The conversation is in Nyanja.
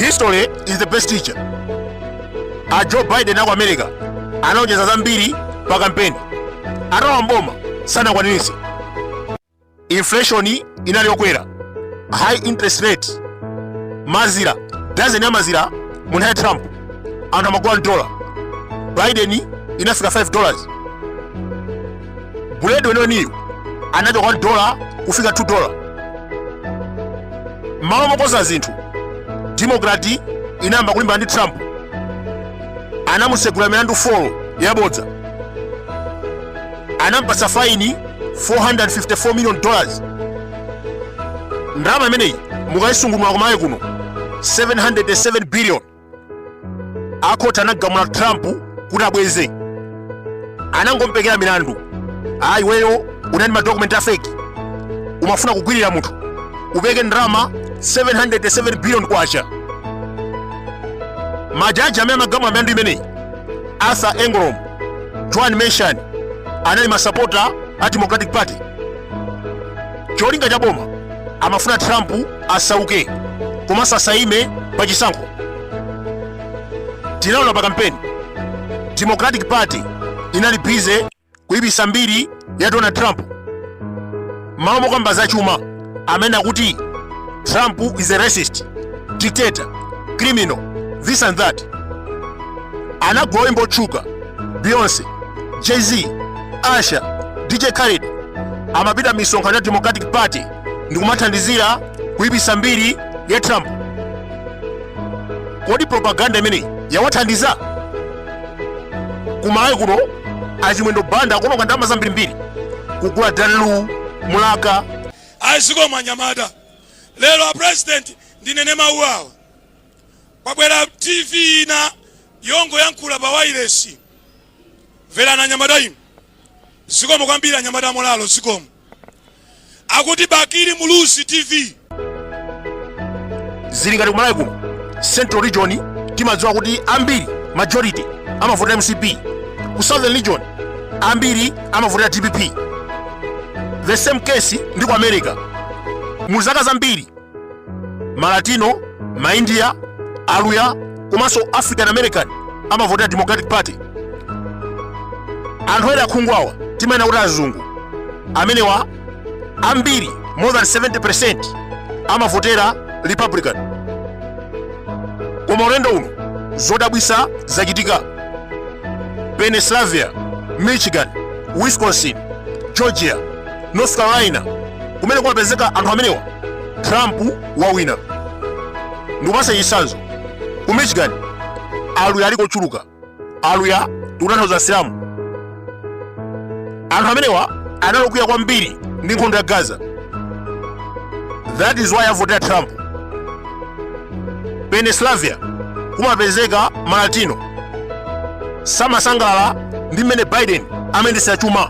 History is the best teacher. A Joe Biden ako America anaonjeza zambiri pa kampeni. Atawa mboma sana kwa nini? Inflation inaliyokwera. High interest rate. Mazira. Dozen ya mazira munhaye Trump. Ana magwa $1. Biden inafika $5. Buledo weno niyo anacho $1 kufika $2. Mawa mokoza zinthu. Democrat inamba kulimba ndi Trump. Anamusegula milandu 4 yabodza. Anampasa faini $454 million. Ndalama imeneyi mukayisungulula kumaye kuno 707 billion. Akhota anagamula Trump kuti abweze. Anangompekera milandu. Ayi weyo unani madokumenti afeki. Umafuna kugwirira munthu. Upeke ndalama 707 billion kwacha. Majaji amene amagamula milandu imeneyi Arthur Engoron, Joan Manchin anali masapota a Democratic Party. Cholinga cha boma amafuna Trump asauke komanso asaime pa chisankho. Tinaona pa kampeni Democratic Party inali busy kuibisa mbiri ya Donald Trump. Mawu mokamba za chuma amene akuti Trump is a racist, dictator, criminal, this and that. Anagwa imbo chuka Beyonce, Jay-Z, Usher, DJ Khaled amapita misonkhano ya Democratic Party ndi kumathandizira kuibisa mbiri ya Trump. Kodi propaganda imene yawathandiza? Kumaye kuno achimwendo banda akulonga ndalama zambirimbiri kugula dalu mulaka. Ayisiko manyamada lero a president ndinene mawu awo kwabwera TV ina yongo yankula pa wireless vera na nyamada ino zikomo kwambira nyamada molalo zikomo akuti bakiri mulusi TV zili ngati kumalawi kuno Central Region timadziwa kuti ambiri majority amavotera MCP. Ku Southern Region ambiri amavotera DPP. The same case ndi ku America. Mu zaka zambiri Malatino, Maindia, Aluya komanso African American amavotera Democratic Party. Anthu ena akhungwawa timayena kuti azungu amenewa ambiri more than 70% amavotera Republican. Koma ulendo uno zodabwisa zachitika. Pennsylvania, Michigan, Wisconsin, Georgia, North Carolina kumene kumapezeka anthu amenewa Trump wawina. Ndikupasa chisanzo ku Michigan aluya aliko chuluka. Aluya tikutanthauza Asilamu. Anthu amenewa analokwiya kwambiri ndi nkhondo ya Gaza. That is why avotera Trump. Pennsylvania kumapezeka Malatino. Samasangalala ndi mmene Biden amendesa chuma.